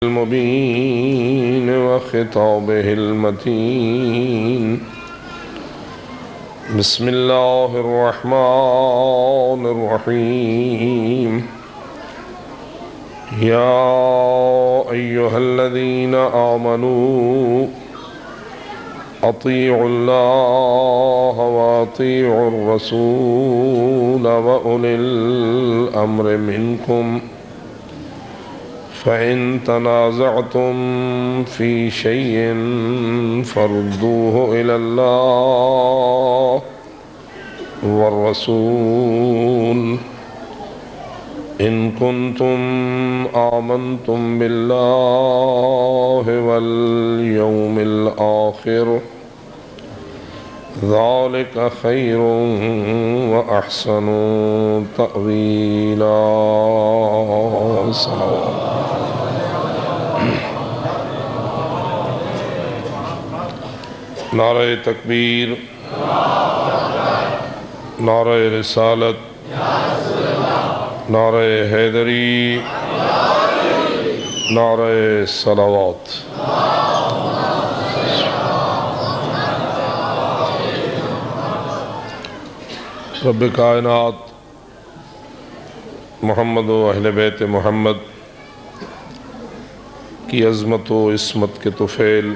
المبين وخطابه المتين. بسم الله الرحمن الرحيم. يا أيها الذين آمنوا أطيعوا الله وأطيعوا الرسول وأولي الأمر منكم فإن تنازعتم في شيء فردوه إلى الله والرسول إن كنتم آمنتم بالله واليوم الآخر ذلك خير وأحسن تأويلا. نعرہ تکبیر، نعرہ رسالت، نعرہ حیدری، نعرہ صلوات. رب کائنات محمد و اہل بیت محمد کی عظمت و عصمت کے طفیل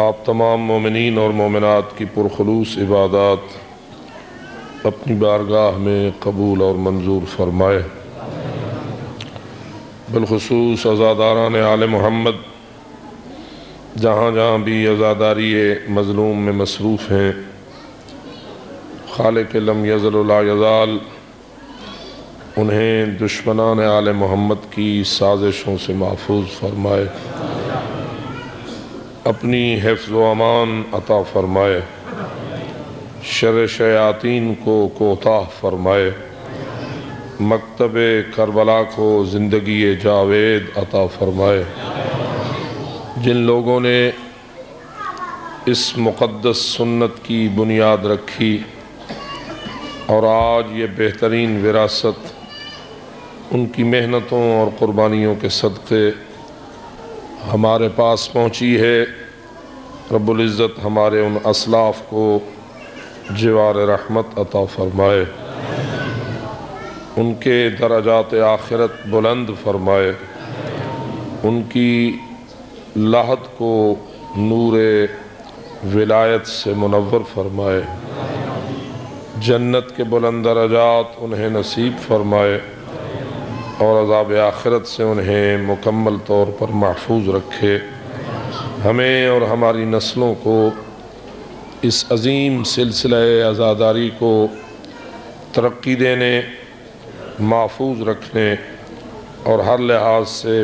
آپ تمام مومنین اور مومنات کی پرخلوص عبادات اپنی بارگاہ میں قبول اور منظور فرمائے. بالخصوص عزاداران آل محمد جہاں جہاں بھی عزاداری مظلوم میں مصروف ہیں، خالق لم یزل لا یزال انہیں دشمنان آل محمد کی سازشوں سے محفوظ فرمائے، اپنی حفظ و امان عطا فرمائے، شر شیاطین کو کوتاہ فرمائے، مکتب کربلا کو زندگی جاوید عطا فرمائے. جن لوگوں نے اس مقدس سنت کی بنیاد رکھی اور آج یہ بہترین وراثت ان کی محنتوں اور قربانیوں کے صدقے ہمارے پاس پہنچی ہے، رب العزت ہمارے ان اسلاف کو جوار رحمت عطا فرمائے، ان کے درجات آخرت بلند فرمائے، ان کی لاحت کو نور ولایت سے منور فرمائے، جنت کے بلند درجات انہیں نصیب فرمائے اور عذاب آخرت سے انہیں مکمل طور پر محفوظ رکھے. ہمیں اور ہماری نسلوں کو اس عظیم سلسلہ عزاداری کو ترقی دینے، محفوظ رکھنے اور ہر لحاظ سے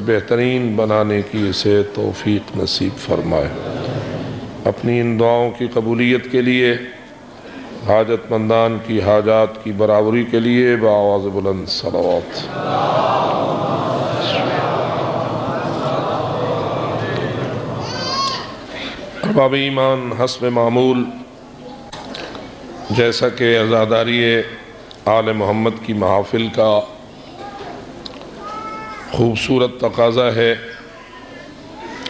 بہترین بنانے کی اسے توفیق نصیب فرمائے. اپنی ان دعاؤں کی قبولیت کے لیے، حاجت مندان کی حاجات کی برابری کے لیے بآواز بلند صلوات. ارباب ایمان، حسب معمول جیسا کہ عزاداری آل محمد کی محافل کا خوبصورت تقاضا ہے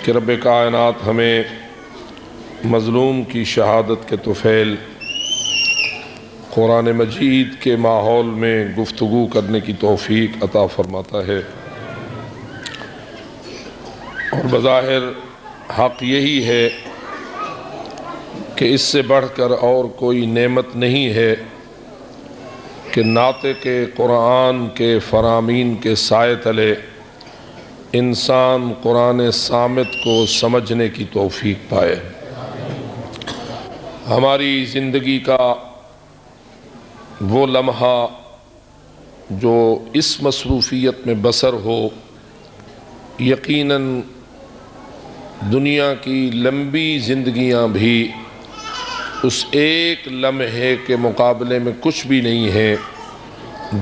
کہ رب کائنات ہمیں مظلوم کی شہادت کے طفیل قرآن مجید کے ماحول میں گفتگو کرنے کی توفیق عطا فرماتا ہے، اور بظاہر حق یہی ہے کہ اس سے بڑھ کر اور کوئی نعمت نہیں ہے کہ ناطق قرآن کے فرامین کے سائے تلے انسان قرآن صامت کو سمجھنے کی توفیق پائے. ہماری زندگی کا وہ لمحہ جو اس مصروفیت میں بسر ہو، یقیناً دنیا کی لمبی زندگیاں بھی اس ایک لمحے کے مقابلے میں کچھ بھی نہیں ہیں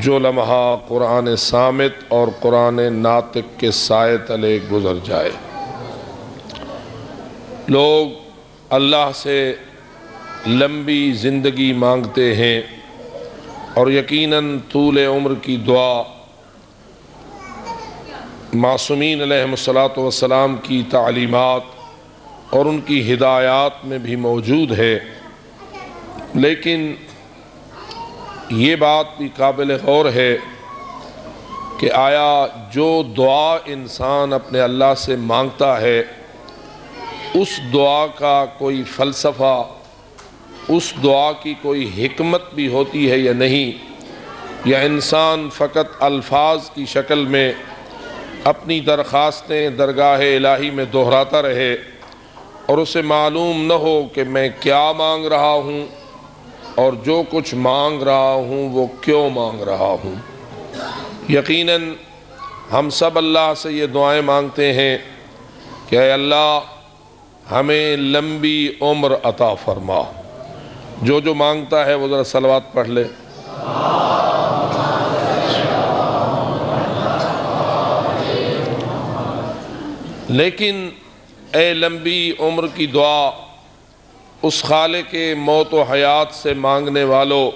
جو لمحہ قرآن صامت اور قرآن ناطق کے سائے تلے گزر جائے. لوگ اللہ سے لمبی زندگی مانگتے ہیں اور یقیناً طول عمر کی دعا معصومین علیہم الصلاۃ والسلام کی تعلیمات اور ان کی ہدایات میں بھی موجود ہے، لیکن یہ بات بھی قابل غور ہے کہ آیا جو دعا انسان اپنے اللہ سے مانگتا ہے اس دعا کا کوئی فلسفہ، اس دعا کی کوئی حکمت بھی ہوتی ہے یا نہیں، یا انسان فقط الفاظ کی شکل میں اپنی درخواستیں درگاہ الہی میں دہراتا رہے اور اسے معلوم نہ ہو کہ میں کیا مانگ رہا ہوں اور جو کچھ مانگ رہا ہوں وہ کیوں مانگ رہا ہوں۔ یقیناً ہم سب اللہ سے یہ دعائیں مانگتے ہیں کہ اے اللہ ہمیں لمبی عمر عطا فرما۔ جو جو مانگتا ہے وہ ذرا صلوات پڑھ لے۔ لیکن اے لمبی عمر کی دعا اس خالق موت و حیات سے مانگنے والو،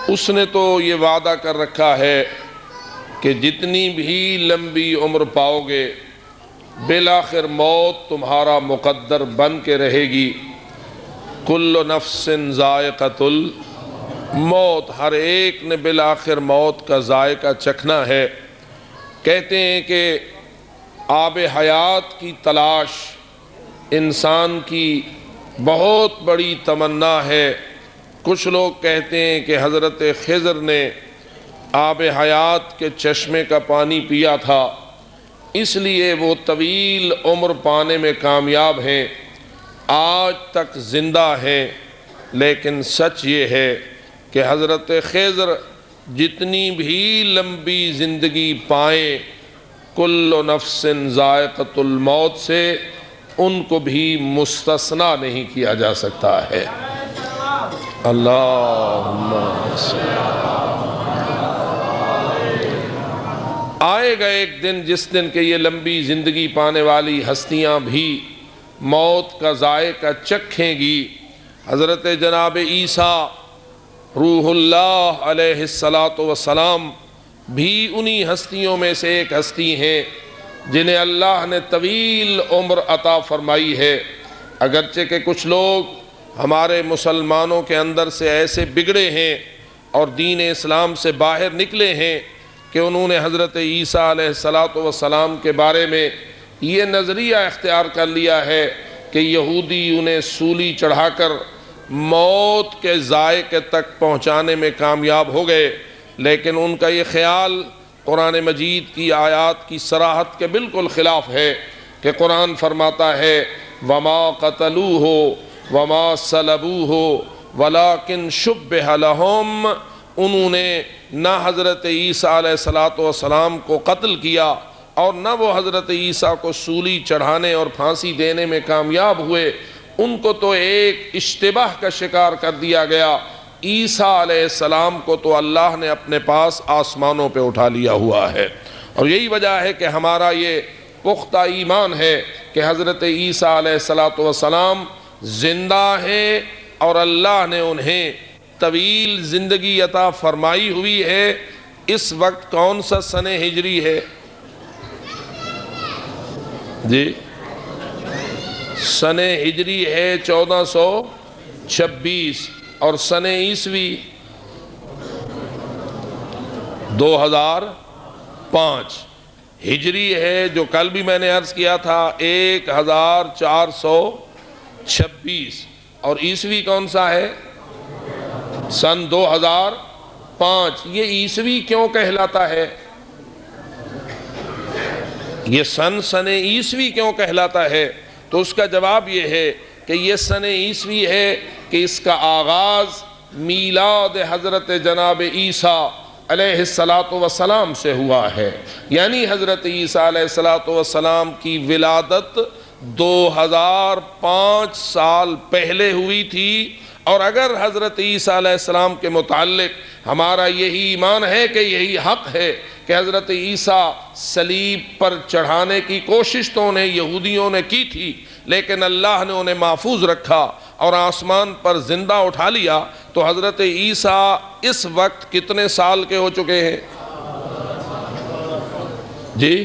اس نے تو یہ وعدہ کر رکھا ہے کہ جتنی بھی لمبی عمر پاؤ گے بالآخر موت تمہارا مقدر بن کے رہے گی۔ کل نفس ذائقۃ الموت، ہر ایک نے بالآخر موت کا ذائقہ چکھنا ہے۔ کہتے ہیں کہ آب حیات کی تلاش انسان کی بہت بڑی تمنا ہے۔ کچھ لوگ کہتے ہیں کہ حضرت خضر نے آب حیات کے چشمے کا پانی پیا تھا، اس لیے وہ طویل عمر پانے میں کامیاب ہیں، آج تک زندہ ہیں۔ لیکن سچ یہ ہے کہ حضرت خضر جتنی بھی لمبی زندگی پائیں کل نفس ذائقۃ الموت سے ان کو بھی مستثنا نہیں کیا جا سکتا ہے۔ اللہم آئے گا ایک دن جس دن کہ یہ لمبی زندگی پانے والی ہستیاں بھی موت کا ذائقہ چکھیں گی۔ حضرت جناب عیسیٰ روح اللہ علیہ السلام بھی انہی ہستیوں میں سے ایک ہستی ہیں جنہیں اللہ نے طویل عمر عطا فرمائی ہے۔ اگرچہ کہ کچھ لوگ ہمارے مسلمانوں کے اندر سے ایسے بگڑے ہیں اور دین اسلام سے باہر نکلے ہیں کہ انہوں نے حضرت عیسیٰ علیہ السلام کے بارے میں یہ نظریہ اختیار کر لیا ہے کہ یہودی انہیں سولی چڑھا کر موت کے ذائقے تک پہنچانے میں کامیاب ہو گئے، لیکن ان کا یہ خیال قرآن مجید کی آیات کی صراحت کے بالکل خلاف ہے کہ قرآن فرماتا ہے وَمَا قَتَلُوهُ وَمَا صَلَبُوهُ وَلَكِنْ شُبِّهَ لَهُمْ، انہوں نے نہ حضرت عیسیٰ علیہ السلام کو قتل کیا اور نہ وہ حضرت عیسیٰ کو سولی چڑھانے اور پھانسی دینے میں کامیاب ہوئے، ان کو تو ایک اشتباہ کا شکار کر دیا گیا۔ عیسیٰ علیہ السلام کو تو اللہ نے اپنے پاس آسمانوں پہ اٹھا لیا ہوا ہے، اور یہی وجہ ہے کہ ہمارا یہ پختہ ایمان ہے کہ حضرت عیسیٰ علیہ السلام زندہ ہیں اور اللہ نے انہیں طویل زندگی عطا فرمائی ہوئی ہے۔ اس وقت کون سا سن ہجری ہے جی؟ سن ہجری ہے 1426 اور سن عیسوی 2005۔ ہجری ہے جو کل بھی میں نے عرض کیا تھا 1426، اور عیسوی کون سا ہے؟ سن 2005۔ یہ عیسوی کیوں کہلاتا ہے؟ یہ سن عیسوی کیوں کہلاتا ہے؟ تو اس کا جواب یہ ہے کہ یہ سن عیسوی ہے کہ اس کا آغاز میلاد حضرت جناب عیسیٰ علیہ السلام سے ہوا ہے، یعنی حضرت عیسیٰ علیہ السلام کی ولادت 2005 سال پہلے ہوئی تھی۔ اور اگر حضرت عیسیٰ علیہ السلام کے متعلق ہمارا یہی ایمان ہے کہ یہی حق ہے کہ حضرت عیسیٰ صلیب پر چڑھانے کی کوشش تو انہیں یہودیوں نے کی تھی، لیکن اللہ نے انہیں محفوظ رکھا اور آسمان پر زندہ اٹھا لیا، تو حضرت عیسیٰ اس وقت کتنے سال کے ہو چکے ہیں جی؟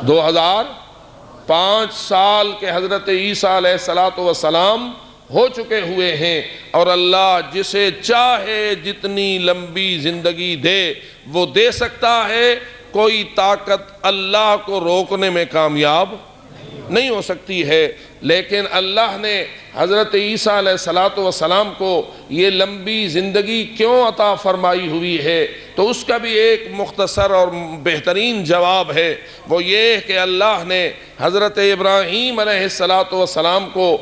2005 سال کے حضرت عیسیٰ علیہ السلام ہو چکے ہوئے ہیں، اور اللہ جسے چاہے جتنی لمبی زندگی دے وہ دے سکتا ہے، کوئی طاقت اللہ کو روکنے میں کامیاب نہیں ہو سکتی ہے۔ لیکن اللہ نے حضرت عیسیٰ علیہ السلام کو یہ لمبی زندگی کیوں عطا فرمائی ہوئی ہے، تو اس کا بھی ایک مختصر اور بہترین جواب ہے، وہ یہ کہ اللہ نے حضرت ابراہیم علیہ السلام کو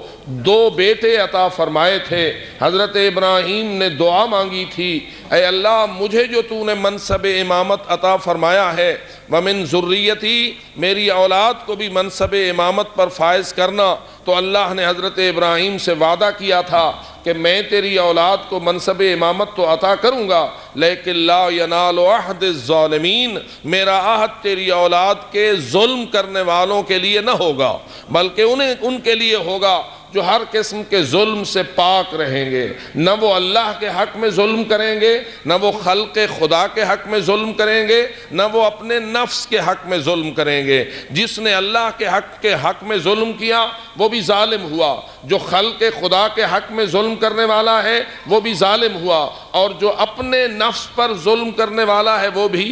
2 بیٹے عطا فرمائے تھے۔ حضرت ابراہیم نے دعا مانگی تھی، اے اللہ مجھے جو تو نے منصب امامت عطا فرمایا ہے، وَمِن ذُرِّيَّتِي، میری اولاد کو بھی منصب امامت پر فائز کرنا، تو اللہ نے حضرت ابراہیم سے وعدہ کیا تھا کہ میں تیری اولاد کو منصب امامت تو عطا کروں گا، لیکن لا ینال عہد الظالمین، میرا عہد تیری اولاد کے ظلم کرنے والوں کے لیے نہ ہوگا، بلکہ ان کے لیے ہوگا جو ہر قسم کے ظلم سے پاک رہیں گے، نہ وہ اللہ کے حق میں ظلم کریں گے، نہ وہ خلق خدا کے حق میں ظلم کریں گے، نہ وہ اپنے نفس کے حق میں ظلم کریں گے۔ جس نے اللہ کے حق میں ظلم کیا وہ بھی ظالم ہوا، جو خلق خدا کے حق میں ظلم کرنے والا ہے وہ بھی ظالم ہوا، اور جو اپنے نفس پر ظلم کرنے والا ہے وہ بھی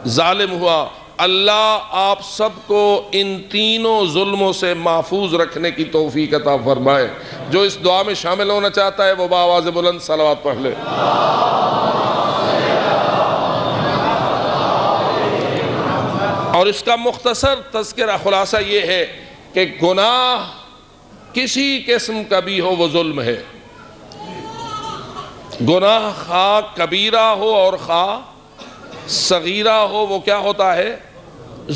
ظالم ہوا۔ اللہ آپ سب کو ان تینوں ظلموں سے محفوظ رکھنے کی توفیق عطا فرمائے۔ جو اس دعا میں شامل ہونا چاہتا ہے وہ بآواز بلند صلوات پڑھ لے۔ اور اس کا مختصر تذکرہ خلاصہ یہ ہے کہ گناہ کسی قسم کا بھی ہو وہ ظلم ہے۔ گناہ خواہ کبیرہ ہو اور خواہ صغیرہ ہو، وہ کیا ہوتا ہے؟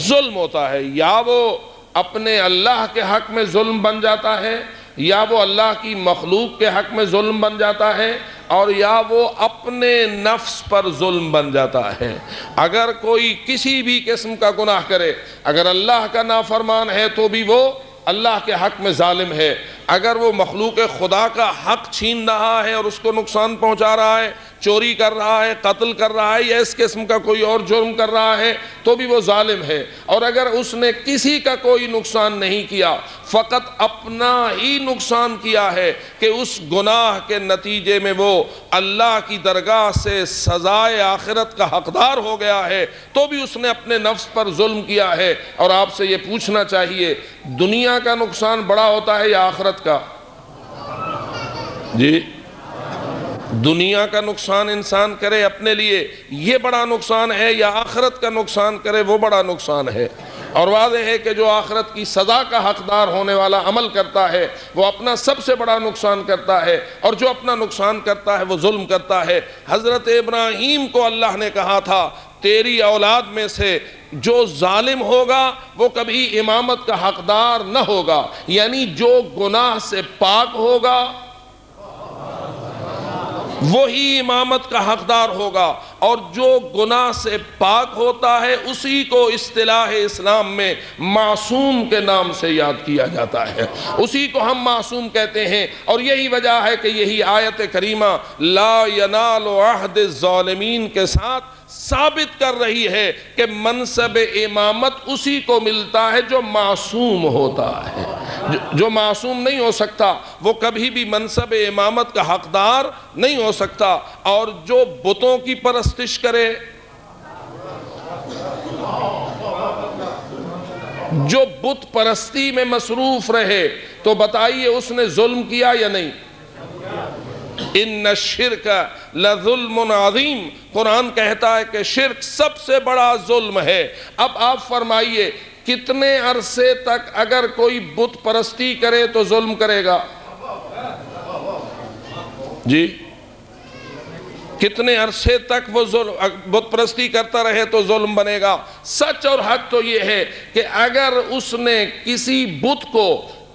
ظلم ہوتا ہے۔ یا وہ اپنے اللہ کے حق میں ظلم بن جاتا ہے، یا وہ اللہ کی مخلوق کے حق میں ظلم بن جاتا ہے، اور یا وہ اپنے نفس پر ظلم بن جاتا ہے۔ اگر کوئی کسی بھی قسم کا گناہ کرے، اگر اللہ کا نافرمان ہے تو بھی وہ اللہ کے حق میں ظالم ہے۔ اگر وہ مخلوق خدا کا حق چھین رہا ہے اور اس کو نقصان پہنچا رہا ہے، چوری کر رہا ہے، قتل کر رہا ہے، یا اس قسم کا کوئی اور جرم کر رہا ہے تو بھی وہ ظالم ہے۔ اور اگر اس نے کسی کا کوئی نقصان نہیں کیا، فقط اپنا ہی نقصان کیا ہے کہ اس گناہ کے نتیجے میں وہ اللہ کی درگاہ سے سزائے آخرت کا حقدار ہو گیا ہے، تو بھی اس نے اپنے نفس پر ظلم کیا ہے۔ اور آپ سے یہ پوچھنا چاہیے، دنیا کا نقصان بڑا ہوتا ہے یا آخرت کا؟ جی، دنیا کا نقصان انسان کرے اپنے لیے یہ بڑا نقصان ہے، یا آخرت کا نقصان کرے وہ بڑا نقصان ہے؟ اور واضح ہے کہ جو آخرت کی سزا کا حقدار ہونے والا عمل کرتا ہے وہ اپنا سب سے بڑا نقصان کرتا ہے، اور جو اپنا نقصان کرتا ہے وہ ظلم کرتا ہے۔ حضرت ابراہیم کو اللہ نے کہا تھا تیری اولاد میں سے جو ظالم ہوگا وہ کبھی امامت کا حقدار نہ ہوگا، یعنی جو گناہ سے پاک ہوگا وہی امامت کا حقدار ہوگا، اور جو گناہ سے پاک ہوتا ہے اسی کو اصطلاح اسلام میں معصوم کے نام سے یاد کیا جاتا ہے، اسی کو ہم معصوم کہتے ہیں۔ اور یہی وجہ ہے کہ یہی آیت کریمہ لا ینال عہد الظالمین کے ساتھ ثابت کر رہی ہے کہ منصب امامت اسی کو ملتا ہے جو معصوم ہوتا ہے۔ جو معصوم نہیں ہو سکتا وہ کبھی بھی منصب امامت کا حقدار نہیں ہو سکتا۔ اور جو بتوں کی پرستش کرے، جو بت پرستی میں مصروف رہے، تو بتائیے اس نے ظلم کیا یا نہیں؟ ان الشرک لظلم عظیم، قرآن کہتا ہے کہ شرک سب سے بڑا ظلم ہے۔ اب آپ فرمائیے کتنے عرصے تک اگر کوئی بت پرستی کرے تو ظلم کرے گا؟ جی، کتنے عرصے تک وہ بت پرستی کرتا رہے تو ظلم بنے گا؟ سچ اور حق تو یہ ہے کہ اگر اس نے کسی بت کو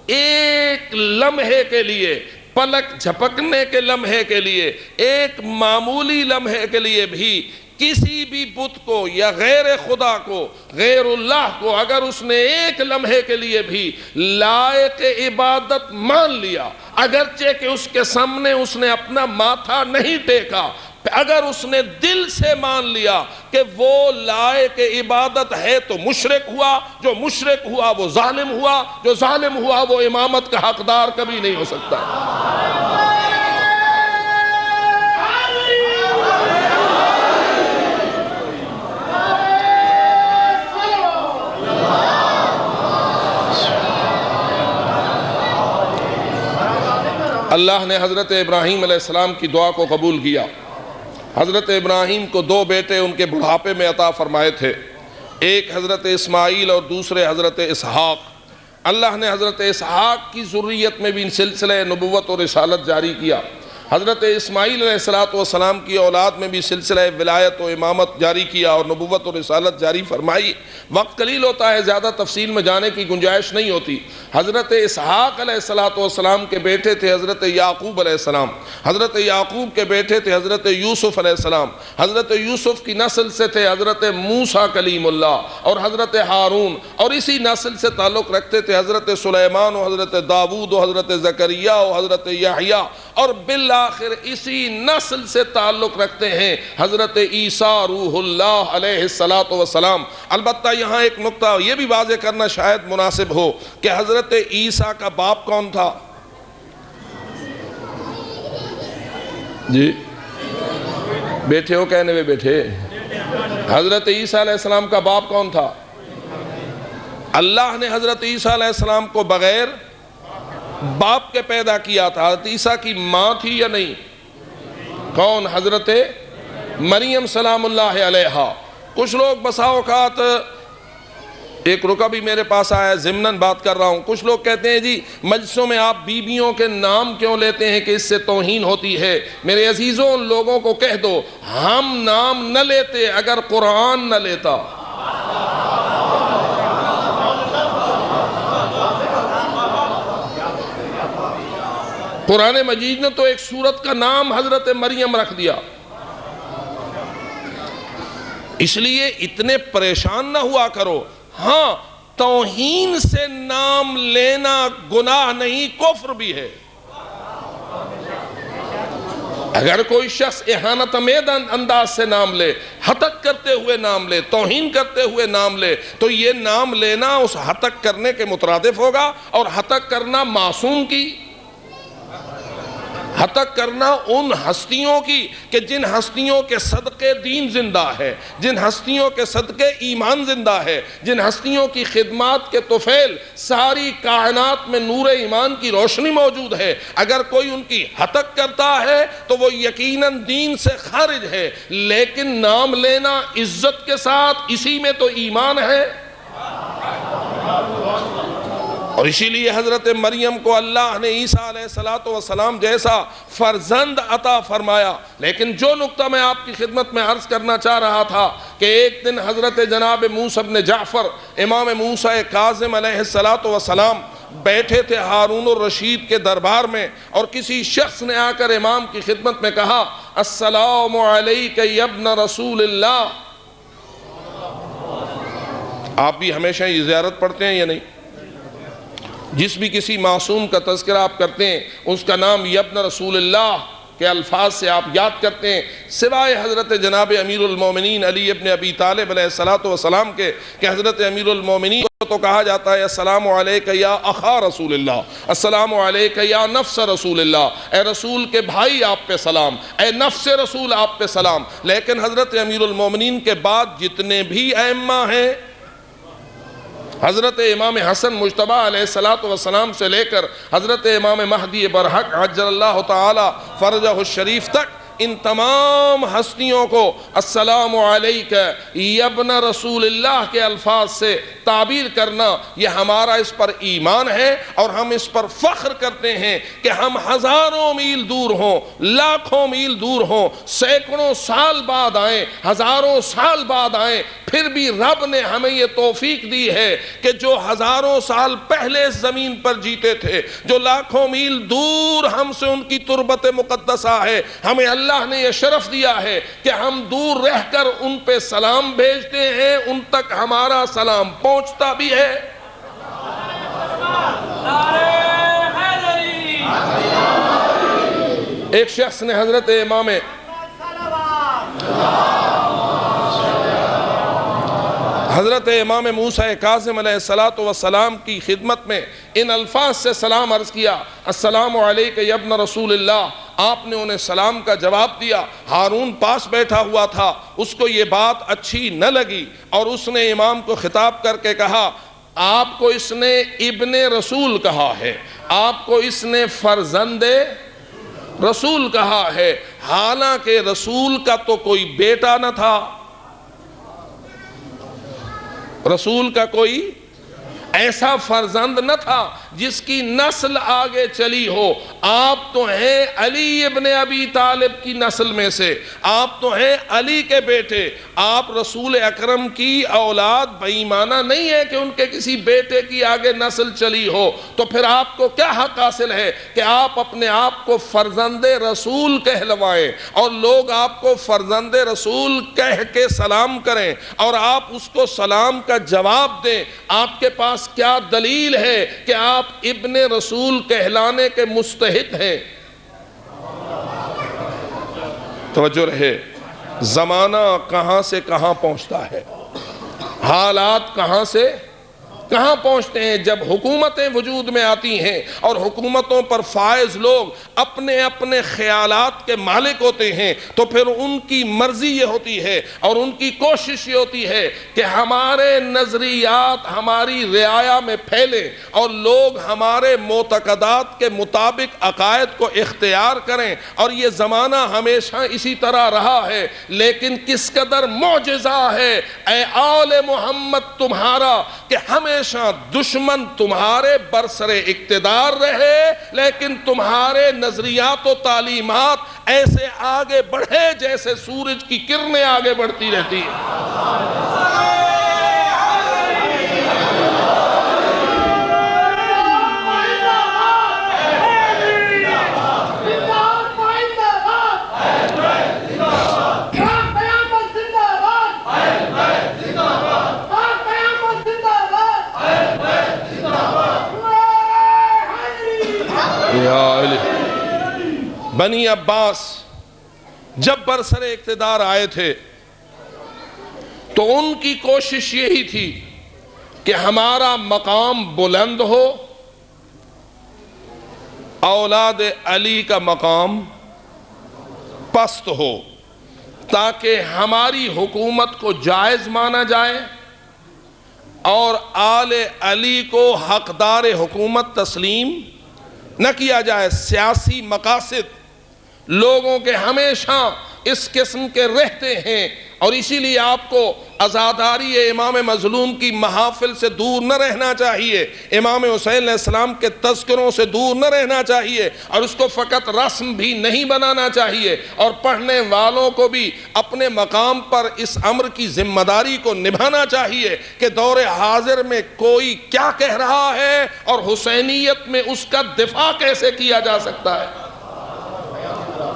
ایک لمحے کے لیے، پلک جھپکنے کے لمحے کے لیے، ایک معمولی لمحے کے لیے بھی کسی بھی بت کو یا غیر خدا کو، غیر اللہ کو، اگر اس نے ایک لمحے کے لیے بھی لائق عبادت مان لیا، اگرچہ کہ اس کے سامنے اس نے اپنا ماتھا نہیں ٹیکا، اگر اس نے دل سے مان لیا کہ وہ لائق عبادت ہے تو مشرک ہوا، جو مشرک ہوا وہ ظالم ہوا، جو ظالم ہوا وہ امامت کا حقدار کبھی نہیں ہو سکتا۔ اللہ نے حضرت ابراہیم علیہ السلام کی دعا کو قبول کیا۔ حضرت ابراہیم کو دو بیٹے ان کے بڑھاپے میں عطا فرمائے تھے، ایک حضرت اسماعیل اور دوسرے حضرت اسحاق۔ اللہ نے حضرت اسحاق کی ذریت میں بھی سلسلہ نبوت اور رسالت جاری کیا۔ حضرت اسماعیل علیہ السلام کی اولاد میں بھی سلسلہ ولایت و امامت جاری کیا اور نبوت و رسالت جاری فرمائی۔ وقت قلیل ہوتا ہے، زیادہ تفصیل میں جانے کی گنجائش نہیں ہوتی۔ حضرت اسحاق علیہ السلام کے بیٹے تھے حضرت یعقوب علیہ السلام، حضرت یعقوب کے بیٹے تھے حضرت یوسف علیہ السلام، حضرت یوسف کی نسل سے تھے حضرت موسیٰ کلیم اللہ اور حضرت ہارون، اور اسی نسل سے تعلق رکھتے تھے حضرت سلیمان و حضرت داود و حضرت زکریا و حضرت یحییٰ، اور بالآخر اسی نسل سے تعلق رکھتے ہیں حضرت عیسیٰ روح اللہ علیہ السلام۔ البتہ یہاں ایک نقطہ یہ بھی واضح کرنا شاید مناسب ہو کہ حضرت عیسیٰ کا باپ کون تھا؟ جی بیٹھے ہو کہنے میں بیٹھے؟ حضرت عیسیٰ علیہ السلام کا باپ کون تھا؟ اللہ نے حضرت عیسیٰ علیہ السلام کو بغیر باپ کے پیدا کیا تھا۔ حضرت عیسیٰ کی ماں تھی یا نہیں؟ کون؟ حضرت مریم سلام اللہ علیہا۔ کچھ لوگ بسا اوقات، ایک رکا بھی میرے پاس آیا، ضمناً بات کر رہا ہوں، کچھ لوگ کہتے ہیں جی مجلسوں میں آپ بیویوں کے نام کیوں لیتے ہیں کہ اس سے توہین ہوتی ہے؟ میرے عزیزوں ان لوگوں کو کہہ دو ہم نام نہ لیتے اگر قرآن نہ لیتا۔ قرآن مجید نے تو ایک سورت کا نام حضرت مریم رکھ دیا۔ اس لیے اتنے پریشان نہ ہوا کرو۔ ہاں توہین سے نام لینا گناہ نہیں، کفر بھی ہے۔ اگر کوئی شخص اہانت آمیز انداز سے نام لے، ہتک کرتے ہوئے نام لے، توہین کرتے ہوئے نام لے، تو یہ نام لینا اس ہتک کرنے کے مترادف ہوگا، اور ہتک کرنا معصوم کی، ہتک کرنا ان ہستیوں کی کہ جن ہستیوں کے صدقے دین زندہ ہے، جن ہستیوں کے صدقے ایمان زندہ ہے، جن ہستیوں کی خدمات کے طفیل ساری کائنات میں نور ایمان کی روشنی موجود ہے، اگر کوئی ان کی ہتک کرتا ہے تو وہ یقیناً دین سے خارج ہے۔ لیکن نام لینا عزت کے ساتھ، اسی میں تو ایمان ہے۔ اور اسی لیے حضرت مریم کو اللہ نے عیسیٰ علیہ السلام جیسا فرزند عطا فرمایا۔ لیکن جو نقطہ میں آپ کی خدمت میں عرض کرنا چاہ رہا تھا کہ ایک دن حضرت جناب موسیٰ بن جعفر امام موسیٰ کاظم علیہ السلام بیٹھے تھے ہارون الرشید کے دربار میں، اور کسی شخص نے آ کر امام کی خدمت میں کہا السلام علیک یا ابن رسول اللہ۔ آپ بھی ہمیشہ یہ زیارت پڑھتے ہیں یا نہیں؟ جس بھی کسی معصوم کا تذکرہ آپ کرتے ہیں اس کا نام یا ابن رسول اللہ کے الفاظ سے آپ یاد کرتے ہیں، سوائے حضرت جناب امیر المومنین علی ابن ابی طالب علیہ السلام کے، کہ حضرت امیر المومنین کو تو کہا جاتا ہے السلام علیک یا اخا رسول اللہ، السلام علیک یا نفس رسول اللہ، اے رسول کے بھائی آپ پہ سلام، اے نفس رسول آپ پہ سلام۔ لیکن حضرت امیر المومنین کے بعد جتنے بھی ائمہ ہیں، حضرت امام حسن مجتبی علیہ السلام سے لے کر حضرت امام مہدی برحق عجل اللہ تعالی فرجہ الشریف تک، ان تمام ہستیوں کو السلام علیک یا ابن رسول اللہ کے الفاظ سے تعبیر کرنا، یہ ہمارا اس پر ایمان ہے، اور ہم اس پر فخر کرتے ہیں کہ ہم ہزاروں میل دور ہوں، لاکھوں میل دور ہوں، سینکڑوں سال بعد آئیں، ہزاروں سال بعد آئیں، پھر بھی رب نے ہمیں یہ توفیق دی ہے کہ جو ہزاروں سال پہلے اس زمین پر جیتے تھے، جو لاکھوں میل دور ہم سے ان کی تربت مقدسہ ہے، ہمیں اللہ نے یہ شرف دیا ہے کہ ہم دور رہ کر ان پہ سلام بھیجتے ہیں، ان تک ہمارا سلام پہنچتا بھی ہے۔ ایک شخص نے حضرت امام حضرت امام موسیٰ کاظم علیہ السلام کی خدمت میں ان الفاظ سے سلام عرض کیا، السلام علیکہ یا ابن رسول اللہ۔ آپ نے انہیں سلام کا جواب دیا۔ ہارون پاس بیٹھا ہوا تھا، اس کو یہ بات اچھی نہ لگی اور اس نے امام کو خطاب کر کے کہا، آپ کو اس نے ابن رسول کہا ہے، آپ کو اس نے فرزند رسول کہا ہے، حالانکہ رسول کا تو کوئی بیٹا نہ تھا، رسول کا کوئی ایسا فرزند نہ تھا جس کی نسل آگے چلی ہو۔ آپ تو ہیں علی ابن ابی طالب کی نسل میں سے، آپ تو ہیں علی کے بیٹے، آپ رسول اکرم کی اولاد بے ایمانہ نہیں ہے کہ ان کے کسی بیٹے کی آگے نسل چلی ہو، تو پھر آپ کو کیا حق حاصل ہے کہ آپ اپنے آپ کو فرزند رسول کہلوائیں اور لوگ آپ کو فرزند رسول کہہ کے سلام کریں اور آپ اس کو سلام کا جواب دیں؟ آپ کے پاس کیا دلیل ہے کہ آپ ابن رسول کہلانے کے مستحق ہیں؟ توجہ رہے، زمانہ کہاں سے کہاں پہنچتا ہے، حالات کہاں سے کہاں پہنچتے ہیں۔ جب حکومتیں وجود میں آتی ہیں اور حکومتوں پر فائز لوگ اپنے اپنے خیالات کے مالک ہوتے ہیں تو پھر ان کی مرضی یہ ہوتی ہے اور ان کی کوشش یہ ہوتی ہے کہ ہمارے نظریات ہماری رعایا میں پھیلیں اور لوگ ہمارے معتقدات کے مطابق عقائد کو اختیار کریں، اور یہ زمانہ ہمیشہ اسی طرح رہا ہے۔ لیکن کس قدر معجزہ ہے اے آل محمد تمہارا کہ ہمیں دشمن تمہارے برسر اقتدار رہے لیکن تمہارے نظریات و تعلیمات ایسے آگے بڑھے جیسے سورج کی کرنیں آگے بڑھتی رہتی ہیں۔ بنی عباس جب برسر اقتدار آئے تھے تو ان کی کوشش یہی تھی کہ ہمارا مقام بلند ہو، اولاد علی کا مقام پست ہو، تاکہ ہماری حکومت کو جائز مانا جائے اور آل علی کو حقدار حکومت تسلیم نہ کیا جائے۔ سیاسی مقاصد لوگوں کے ہمیشہ اس قسم کے رہتے ہیں، اور اسی لیے آپ کو عزاداری امام مظلوم کی محافل سے دور نہ رہنا چاہیے، امام حسین علیہ السلام کے تذکروں سے دور نہ رہنا چاہیے، اور اس کو فقط رسم بھی نہیں بنانا چاہیے، اور پڑھنے والوں کو بھی اپنے مقام پر اس امر کی ذمہ داری کو نبھانا چاہیے کہ دور حاضر میں کوئی کیا کہہ رہا ہے اور حسینیت میں اس کا دفاع کیسے کیا جا سکتا ہے۔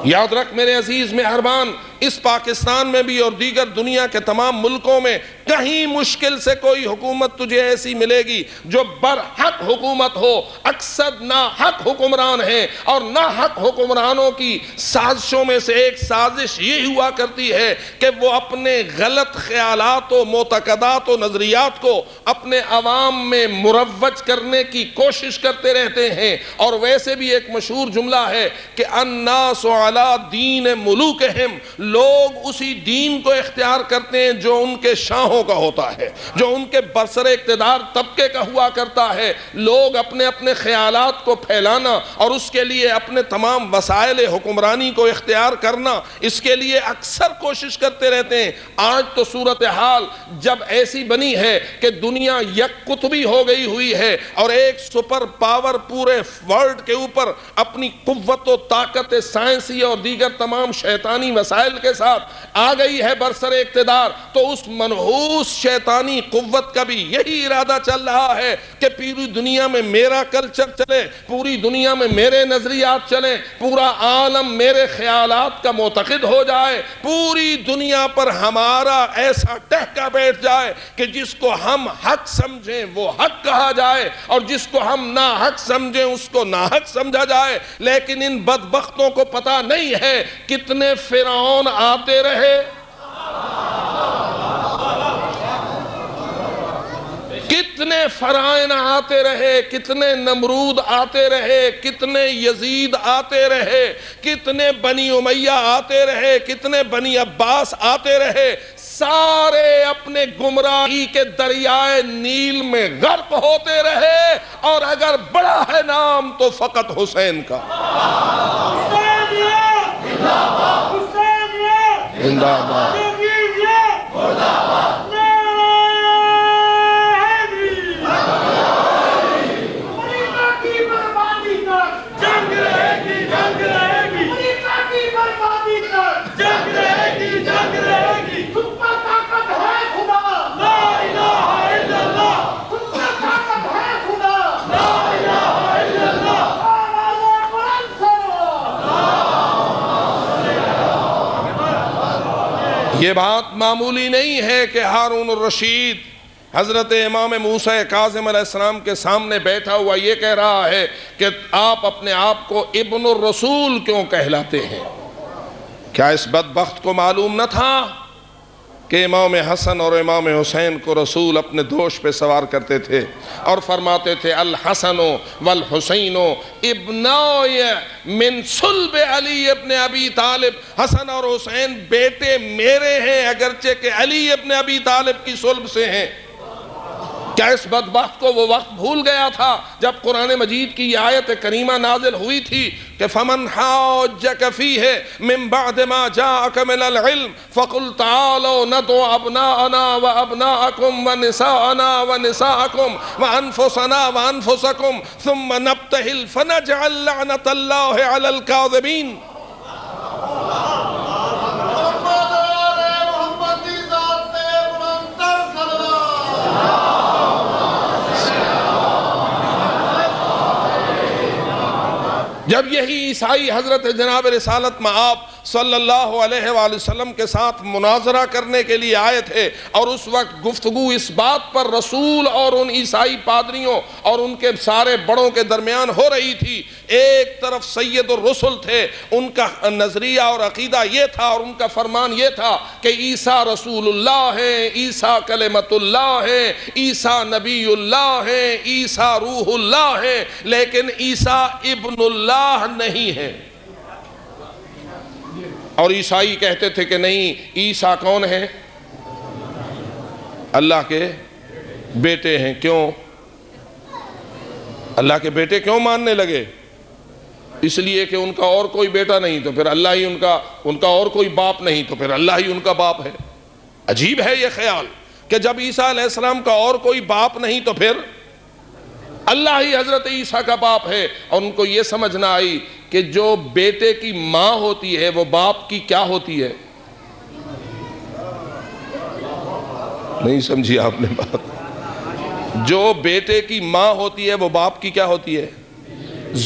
یاد رکھ میرے عزیز مہربان، اس پاکستان میں بھی اور دیگر دنیا کے تمام ملکوں میں کہیں مشکل سے کوئی حکومت تجھے ایسی ملے گی جو برحق حکومت ہو۔ اکثر ناحق حکمران ہیں، اور ناحق حکمرانوں کی سازشوں میں سے ایک سازش یہ ہوا کرتی ہے کہ وہ اپنے غلط خیالات و معتقدات و نظریات کو اپنے عوام میں مروج کرنے کی کوشش کرتے رہتے ہیں۔ اور ویسے بھی ایک مشہور جملہ ہے کہ الناس علی دین ملوکہم، لوگ اسی دین کو اختیار کرتے ہیں جو ان کے شاہوں کا ہوتا ہے، جو ان کے برسر اقتدار طبقے کا ہوا کرتا ہے۔ لوگ اپنے اپنے خیالات کو پھیلانا اور اس کے لیے اپنے تمام وسائل حکمرانی کو اختیار کرنا، اس کے لیے اکثر کوشش کرتے رہتے ہیں۔ آج تو صورتحال جب ایسی بنی ہے کہ دنیا یک قطبی ہو گئی ہوئی ہے اور ایک سپر پاور پورے ورلڈ کے اوپر اپنی قوت و طاقت سائنسی اور دیگر تمام شیطانی وسائل کے ساتھ آ گئی ہے برسر اقتدار، تو اس منحوس شیطانی قوت کا بھی یہی ارادہ چل رہا ہے کہ پوری دنیا میں میرا کلچر چلے، پوری دنیا میں میرے نظریات چلیں، پورا عالم میرے خیالات کا معتقد ہو جائے، پوری دنیا پر ہمارا ایسا ٹہکا بیٹھ جائے کہ جس کو ہم حق سمجھیں وہ حق کہا جائے اور جس کو ہم ناحق سمجھیں اس کو ناحق سمجھا جائے۔ لیکن ان بدبختوں کو پتہ نہیں ہے کتنے فرعون آتے رہے کتنے فرعون آتے رہے، کتنے نمرود آتے رہے، کتنے یزید آتے رہے، کتنے بنی امیہ آتے رہے، کتنے بنی عباس آتے رہے، سارے اپنے گمراہی کے دریائے نیل میں غرق ہوتے رہے، اور اگر بڑا ہے نام تو فقط حسین کا۔ زندہ باد۔ یہ بات معمولی نہیں ہے کہ ہارون الرشید حضرت امام موسیٰ کاظم علیہ السلام کے سامنے بیٹھا ہوا یہ کہہ رہا ہے کہ آپ اپنے آپ کو ابن الرسول کیوں کہلاتے ہیں۔ کیا اس بدبخت کو معلوم نہ تھا کہ امام حسن اور امام حسین کو رسول اپنے دوش پہ سوار کرتے تھے اور فرماتے تھے الحسن والحسین ابناء من صلب علی ابن ابی طالب، حسن اور حسین بیٹے میرے ہیں اگرچہ کہ علی ابن ابی طالب کی صلب سے ہیں۔ کیا اس بدبخت کو وہ وقت بھول گیا تھا جب قرآن مجید کی یہ آیت کریمہ نازل ہوئی تھی کہ فَمَنْ حَاجَّكَ فِيهِ مِن بَعْدِ مَا جَاءَكَ مِنَ الْعِلْمِ فَقُلْ تَعَالَوْا نَدْعُ أَبْنَاءَنَا وَأَبْنَاءَكُمْ وَنِسَاءَنَا وَنِسَاءَكُمْ وَأَنفُسَنَا وَأَنفُسَكُمْ ثُمَّ نَبْتَهِلْ فَنَجْعَلْ لَعْنَةَ اللَّهِ عَلَى الْكَاذِبِينَ۔ جب یہی عیسائی حضرت جناب رسالت مآب صلی اللہ علیہ وآلہ وسلم کے ساتھ مناظرہ کرنے کے لیے آئے تھے، اور اس وقت گفتگو اس بات پر رسول اور ان عیسائی پادریوں اور ان کے سارے بڑوں کے درمیان ہو رہی تھی، ایک طرف سید الرسل تھے، ان کا نظریہ اور عقیدہ یہ تھا اور ان کا فرمان یہ تھا کہ عیسیٰ رسول اللہ ہے، عیسیٰ کلمت اللہ ہے، عیسیٰ نبی اللہ ہے، عیسیٰ روح اللہ ہے، لیکن عیسیٰ ابن اللہ نہیں ہے۔ اور عیسائی کہتے تھے کہ نہیں، عیسیٰ کون ہے؟ اللہ کے بیٹے ہیں۔ کیوں اللہ کے بیٹے کیوں ماننے لگے؟ اس لیے کہ ان کا اور کوئی بیٹا نہیں تو پھر اللہ ہی ان کا اور کوئی باپ نہیں تو پھر اللہ ہی ان کا باپ ہے۔ عجیب ہے یہ خیال کہ جب عیسیٰ علیہ السلام کا اور کوئی باپ نہیں تو پھر اللہ ہی حضرت عیسیٰ کا باپ ہے۔ اور ان کو یہ سمجھ نہ آئی کہ جو بیٹے کی ماں ہوتی ہے وہ باپ کی کیا ہوتی ہے؟ نہیں سمجھی آپ نے بات؟ جو بیٹے کی ماں ہوتی ہے وہ باپ کی کیا ہوتی ہے؟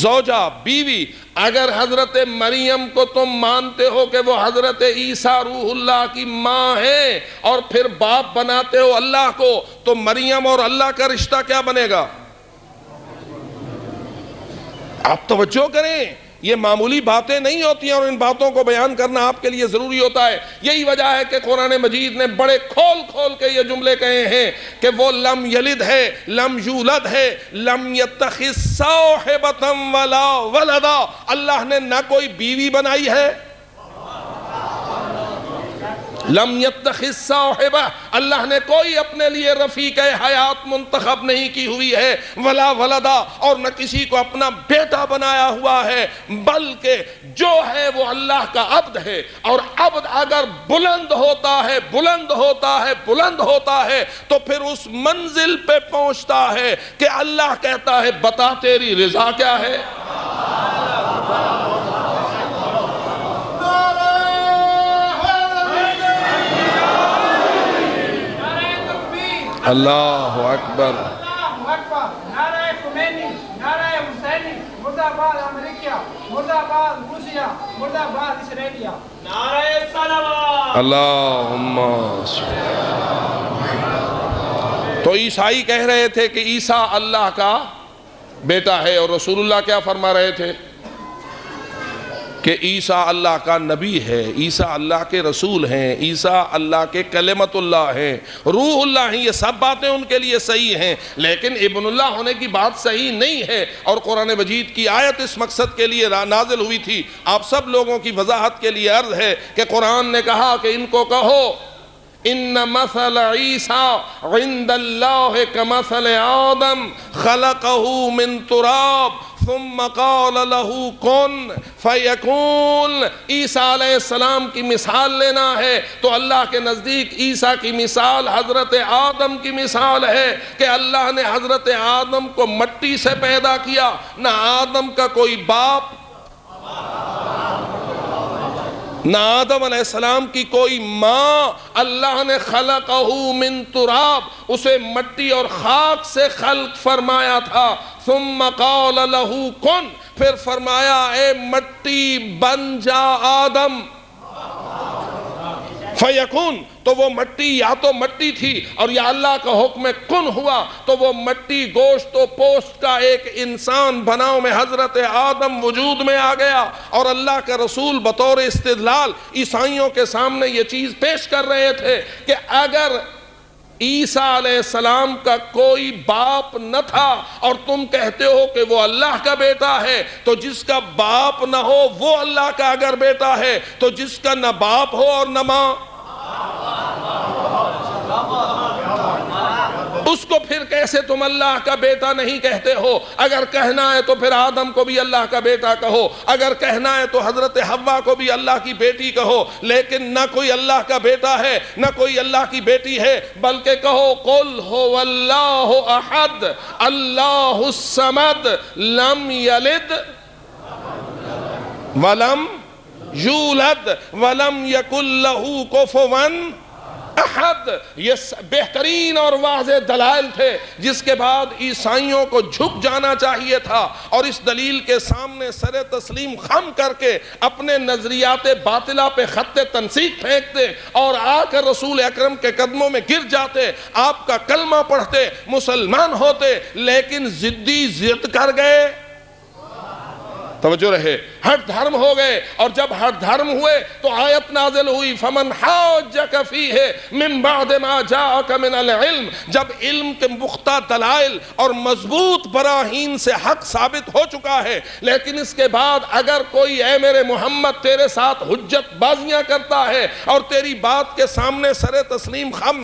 زوجہ، بیوی۔ اگر حضرت مریم کو تم مانتے ہو کہ وہ حضرت عیسیٰ روح اللہ کی ماں ہے اور پھر باپ بناتے ہو اللہ کو، تو مریم اور اللہ کا رشتہ کیا بنے گا؟ آپ توجہ کریں، یہ معمولی باتیں نہیں ہوتی ہیں اور ان باتوں کو بیان کرنا آپ کے لیے ضروری ہوتا ہے۔ یہی وجہ ہے کہ قرآن مجید نے بڑے کھول کھول کے یہ جملے کہے ہیں کہ وہ لم یلد ہے، لم یولد ہے، لم یتخذ صاحبۃ ولا ولدا، اللہ نے نہ کوئی بیوی بنائی ہے، لم یتخذ صاحبہ، اللہ نے کوئی اپنے لیے رفیق حیات منتخب نہیں کی ہوئی ہے، ولا ولدا، اور نہ کسی کو اپنا بیٹا بنایا ہوا ہے، بلکہ جو ہے وہ اللہ کا عبد ہے۔ اور عبد اگر بلند ہوتا ہے بلند ہوتا ہے بلند ہوتا ہے تو پھر اس منزل پہ پہنچتا ہے کہ اللہ کہتا ہے بتا تیری رضا کیا ہے۔ اللہ اکبر، نعرہ خمینی، نعرہ حسینی، مردہ آباد امریکہ، مردہ آباد روسیہ، مردہ آباد اسرائیلیہ، نعرہ صلوات۔ اللہم تو عیسائی کہہ رہے تھے کہ عیسیٰ اللہ کا بیٹا ہے، اور رسول اللہ کیا فرما رہے تھے کہ عیسیٰ اللہ کا نبی ہے، عیسیٰ اللہ کے رسول ہیں، عیسیٰ اللہ کے کلمت اللہ ہیں، روح اللہ ہیں، یہ سب باتیں ان کے لیے صحیح ہیں، لیکن ابن اللہ ہونے کی بات صحیح نہیں ہے۔ اور قرآن مجید کی آیت اس مقصد کے لیے نازل ہوئی تھی۔ آپ سب لوگوں کی وضاحت کے لیے عرض ہے کہ قرآن نے کہا کہ ان کو کہو ان مثل عیسیٰ عند اللہ کمثل آدم خلقہ من تراب ثم قال له کن فیکون۔ عیسیٰ علیہ السلام کی مثال لینا ہے تو اللہ کے نزدیک عیسیٰ کی مثال حضرت آدم کی مثال ہے کہ اللہ نے حضرت آدم کو مٹی سے پیدا کیا، نہ آدم کا کوئی باپ نہ آدم علیہ السلام کی کوئی ماں، اللہ نے خلقہ من تراب، اسے مٹی اور خاک سے خلق فرمایا تھا، ثم قال له کن، پھر فرمایا اے مٹی بن جا آدم، فیکون، تو وہ مٹی یا تو مٹی تھی اور یا اللہ کا حکم کن ہوا تو وہ مٹی گوشت و پوست کا ایک انسان بناؤ میں حضرت آدم وجود میں آ گیا۔ اور اللہ کا رسول بطور استدلال عیسائیوں کے سامنے یہ چیز پیش کر رہے تھے کہ اگر عیسیٰ علیہ السلام کا کوئی باپ نہ تھا اور تم کہتے ہو کہ وہ اللہ کا بیٹا ہے، تو جس کا باپ نہ ہو وہ اللہ کا اگر بیٹا ہے تو جس کا نہ باپ ہو اور نہ ماں، اس کو پھر کیسے تم اللہ کا بیٹا نہیں کہتے ہو؟ اگر کہنا ہے تو پھر آدم کو بھی اللہ کا بیٹا کہو، اگر کہنا ہے تو حضرت حوا کو بھی اللہ کی بیٹی کہو، لیکن نہ کوئی اللہ کا بیٹا ہے نہ کوئی اللہ کی بیٹی ہے، بلکہ کہو قل هو اللہ احد اللہ الصمد لم یلد ولم یولد ولم یکن لہ کفوا احد۔ یہ بہترین اور واضح دلائل تھے جس کے بعد عیسائیوں کو جھک جانا چاہیے تھا اور اس دلیل کے سامنے سر تسلیم خم کر کے اپنے نظریات باطلہ پہ خط تنسیق پھینکتے اور آ کر رسول اکرم کے قدموں میں گر جاتے، آپ کا کلمہ پڑھتے، مسلمان ہوتے، لیکن ضدی ضد کر گئے، توجہ رہے، ہٹ دھرم ہو گئے، اور جب ہٹ دھرم ہوئے تو آیت نازل ہوئی فمن حاجک فیہ من بعد ما جاءک من العلم۔ جب علم کے پختہ دلائل اور مضبوط براہین سے حق ثابت ہو چکا ہے، لیکن اس کے بعد اگر کوئی اے میرے محمد تیرے ساتھ حجت بازیاں کرتا ہے اور تیری بات کے سامنے سر تسلیم خم